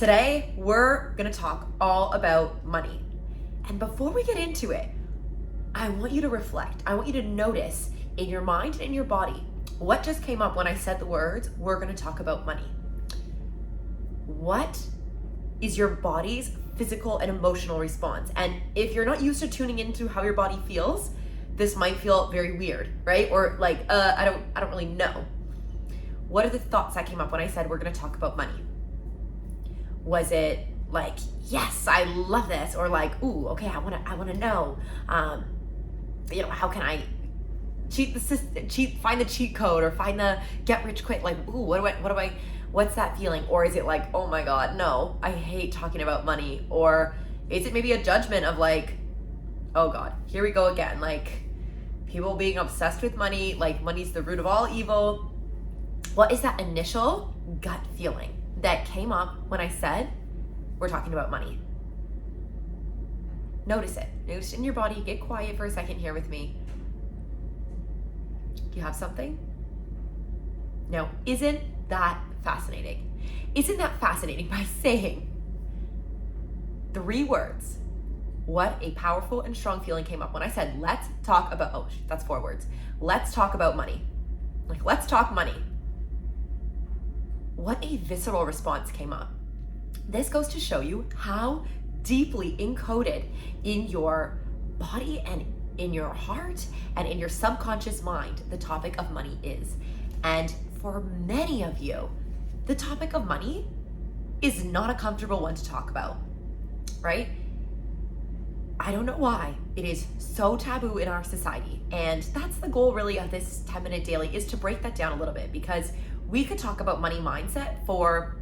Today, we're gonna talk all about money. And before we get into it, I want you to reflect. I want you to notice in your mind and in your body, what just came up when I said the words, we're gonna talk about money. What is your body's physical and emotional response? And if you're not used to tuning into how your body feels, this might feel very weird, right? Or like, I don't really know. What are the thoughts that came up when I said we're gonna talk about money? Was it like, yes, I love this? Or like, ooh, okay, I wanna know, how can I find the cheat code or find the get rich quick? Like, ooh, what's that feeling? Or is it like, oh my God, no, I hate talking about money? Or is it maybe a judgment of like, oh God, here we go again. Like people being obsessed with money, like money's the root of all evil. What is that initial gut feeling that came up when I said we're talking about money? Notice it. Notice it in your body. Get quiet for a second here with me. Do you have something? Now, isn't that fascinating? Isn't that fascinating by saying 3 words? What a powerful and strong feeling came up when I said, let's talk about, that's 4 words. Let's talk about money. Like, let's talk money. What a visceral response came up. This goes to show you how deeply encoded in your body and in your heart and in your subconscious mind the topic of money is. And for many of you, the topic of money is not a comfortable one to talk about, right? I don't know why it is so taboo in our society. And that's the goal really of this 10-minute daily, is to break that down a little bit, because we could talk about money mindset for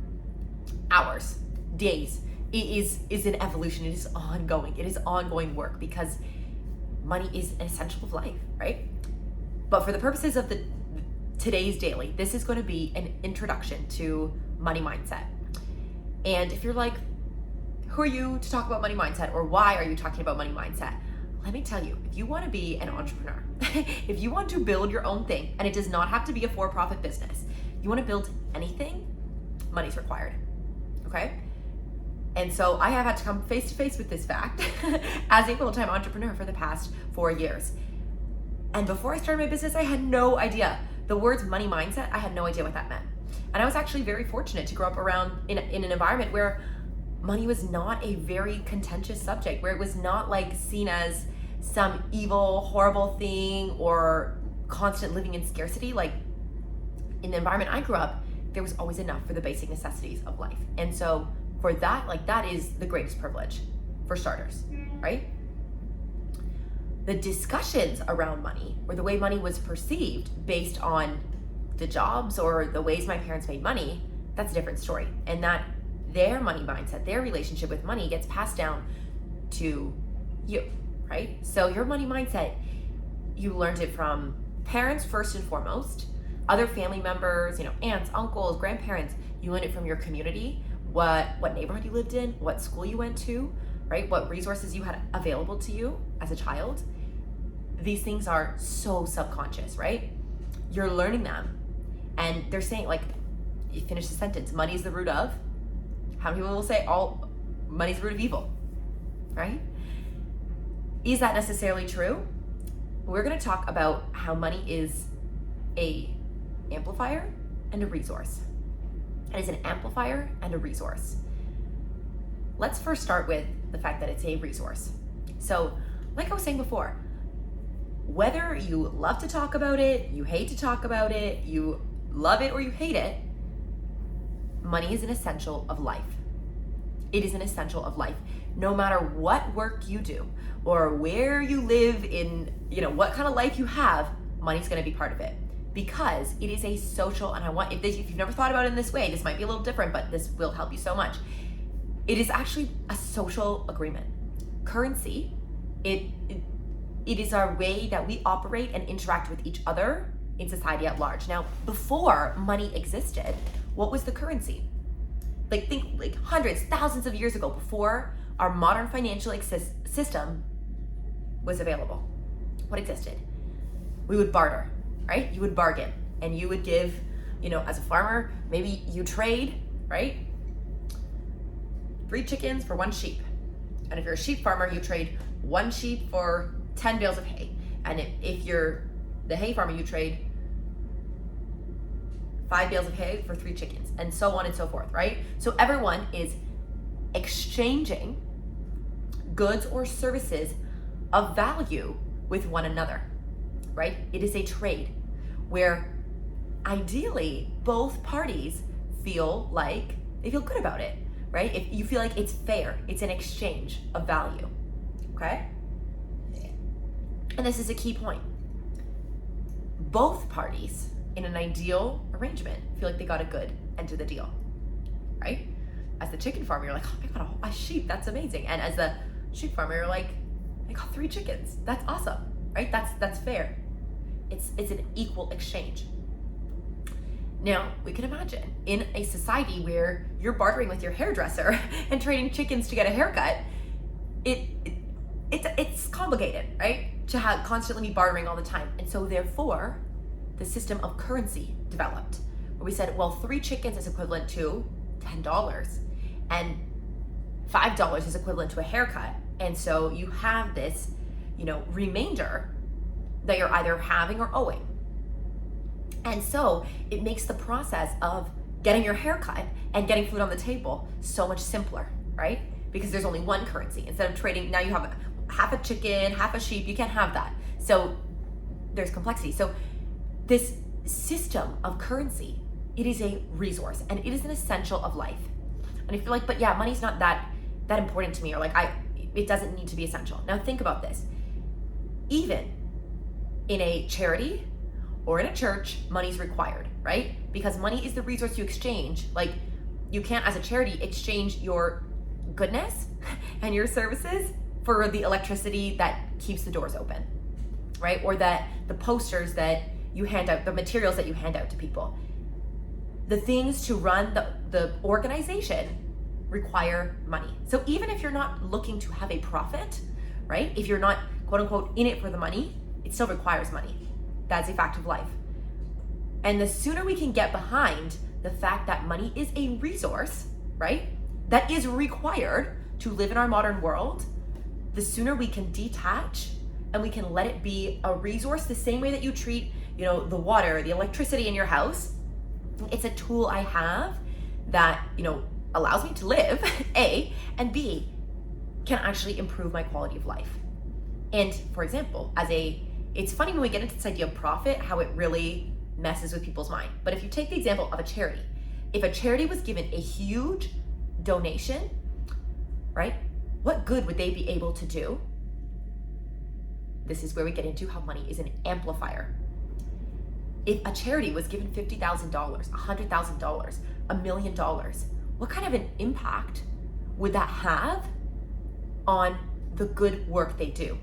hours, days. It is an evolution. It is ongoing. It is ongoing work, because money is an essential of life, right? But for the purposes of today's daily, this is going to be an introduction to money mindset. And if you're like, who are you to talk about money mindset, or why are you talking about money mindset? Let me tell you, if you want to be an entrepreneur, if you want to build your own thing, and it does not have to be a for-profit business, you want to build anything, money's required, okay? And so I have had to come face to face with this fact as a full-time entrepreneur for the past 4 years. And before I started my business, I had no idea. The words money mindset, I had no idea what that meant. And I was actually very fortunate to grow up around in an environment where money was not a very contentious subject, where it was not like seen as some evil, horrible thing or constant living in scarcity. Like in the environment I grew up, there was always enough for the basic necessities of life. And so for that, like that is the greatest privilege for starters, right? The discussions around money, or the way money was perceived based on the jobs or the ways my parents made money, that's a different story. And that their money mindset, their relationship with money gets passed down to you, right? So your money mindset, you learned it from parents first and foremost, other family members, aunts, uncles, grandparents. You learned it from your community, what neighborhood you lived in, what school you went to, right? What resources you had available to you as a child. These things are so subconscious, right? You're learning them. And they're saying, like, you finish the sentence, money is the root of. How many people will say, money's the root of evil, right? Is that necessarily true? We're gonna talk about how money is a amplifier and a resource. It is an amplifier and a resource. Let's first start with the fact that it's a resource. So, like I was saying before, whether you love to talk about it, you hate to talk about it, you love it or you hate it, money is an essential of life. It is an essential of life. No matter what work you do or where you live in, what kind of life you have, money's gonna be part of it, because it is a social, and if you've never thought about it in this way, this might be a little different, but this will help you so much. It is actually a social agreement. Currency, it is our way that we operate and interact with each other in society at large. Now, before money existed, what was the currency? Think hundreds, thousands of years ago, before our modern financial system was available. What existed? We would barter, right? You would bargain, and you would give, as a farmer, maybe you trade, right? 3 chickens for 1 sheep. And if you're a sheep farmer, you trade 1 sheep for 10 bales of hay. And if you're the hay farmer, you trade 5 bales of hay for 3 chickens, and so on and so forth, right? So everyone is exchanging goods or services of value with one another, right? It is a trade where ideally both parties feel like they feel good about it, right? If you feel like it's fair, it's an exchange of value, okay? And this is a key point. Both parties in an ideal arrangement feel like they got a good end to the deal, right? As the chicken farmer, you're like, oh, I got a sheep, that's amazing. And as the sheep farmer, you're like, I got 3 chickens, that's awesome, right? That's fair. It's an equal exchange. Now, we can imagine in a society where you're bartering with your hairdresser and trading chickens to get a haircut, it's complicated, right? To have constantly be bartering all the time. And so therefore, the system of currency developed, where we said, well, 3 chickens is equivalent to $10, and $5 is equivalent to a haircut. And so you have this, remainder that you're either having or owing. And so it makes the process of getting your haircut and getting food on the table so much simpler, right? Because there's only one currency. Instead of trading, now you have half a chicken, half a sheep, you can't have that. So there's complexity. So this system of currency, it is a resource and it is an essential of life. And if you're like, but yeah, money's not that important to me, or like it doesn't need to be essential. Now think about this. Even in a charity or in a church, money's required, right? Because money is the resource you exchange. Like, you can't, as a charity, exchange your goodness and your services for the electricity that keeps the doors open, right? Or that the posters that you hand out, the materials that you hand out to people. The things to run the organization require money. So even if you're not looking to have a profit, right? If you're not, quote unquote, in it for the money, it still requires money. That's a fact of life. And the sooner we can get behind the fact that money is a resource, right? That is required to live in our modern world, the sooner we can detach and we can let it be a resource the same way that you treat, the water, the electricity in your house. It's a tool I have that, allows me to live, A, and B, can actually improve my quality of life. And for example, it's funny when we get into this idea of profit, how it really messes with people's mind. But if you take the example of a charity, if a charity was given a huge donation, right? What good would they be able to do? This is where we get into how money is an amplifier. If a charity was given $50,000, $100,000, $1 million, what kind of an impact would that have on the good work they do?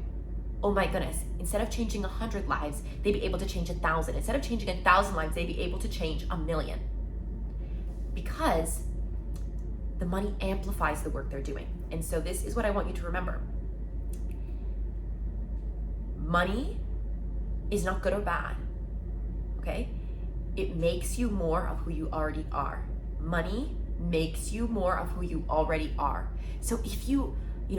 Oh my goodness, instead of changing 100 lives, they'd be able to change 1,000. Instead of changing 1,000 lives, they'd be able to change 1,000,000. Because the money amplifies the work they're doing. And so this is what I want you to remember. Money is not good or bad, okay? It makes you more of who you already are. Money makes you more of who you already are. So if you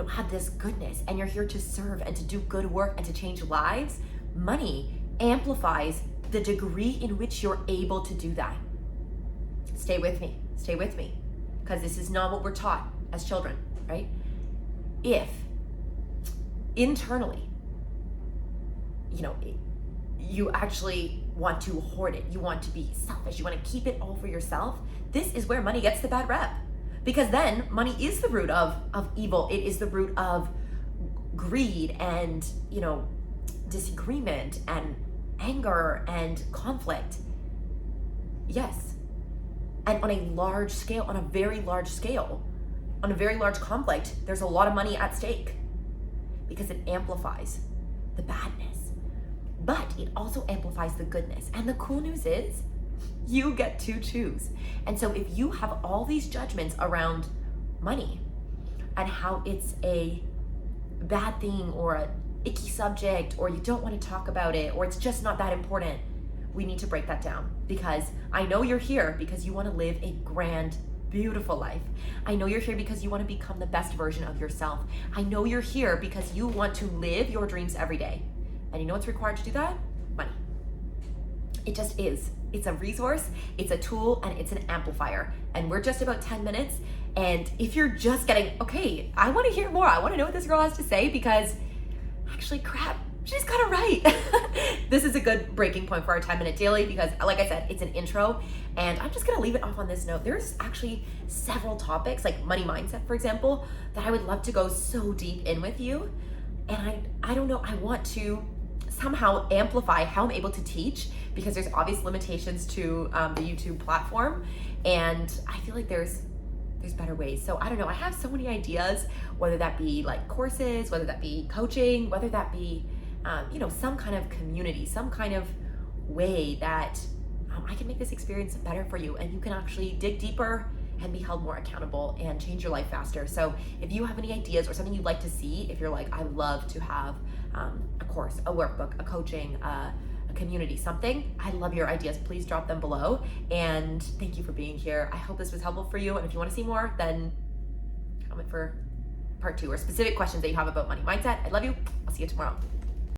have this goodness and you're here to serve and to do good work and to change lives, money amplifies the degree in which you're able to do that. Stay with me, because this is not what we're taught as children, right? If internally, you actually want to hoard it, you want to be selfish, you want to keep it all for yourself, this is where money gets the bad rep. Because then money is the root of evil. It is the root of greed and, disagreement and anger and conflict. Yes. And on a large scale, on a very large conflict, there's a lot of money at stake because it amplifies the badness. But it also amplifies the goodness. And the cool news is, you get to choose. And so if you have all these judgments around money and how it's a bad thing or a icky subject, or you don't want to talk about it, or it's just not that important, we need to break that down. Because I know you're here because you want to live a grand beautiful life. I know you're here because you want to become the best version of yourself. I know you're here because you want to live your dreams every day. And you know what's required to do that? Money. It just is. It's a resource, it's a tool, and it's an amplifier. And we're just about 10 minutes. And if you're just getting, okay, I want to hear more. I want to know what this girl has to say, because actually, crap, she's got it right. This is a good breaking point for our 10-minute daily, because like I said, it's an intro, and I'm just gonna leave it off on this note. There's actually several topics, like money mindset, for example, that I would love to go so deep in with you. And I don't know, I want to somehow amplify how I'm able to teach, because there's obvious limitations to the YouTube platform, and I feel like there's better ways. So I don't know, I have so many ideas, whether that be like courses, whether that be coaching, whether that be some kind of community, some kind of way that I can make this experience better for you, and you can actually dig deeper and be held more accountable and change your life faster. So if you have any ideas or something you'd like to see, if you're like, I'd love to have a course, a workbook, a coaching, a community, something, I love your ideas. Please drop them below. And thank you for being here. I hope this was helpful for you. And if you want to see more, then comment for part 2 or specific questions that you have about money mindset. I love you. I'll see you tomorrow.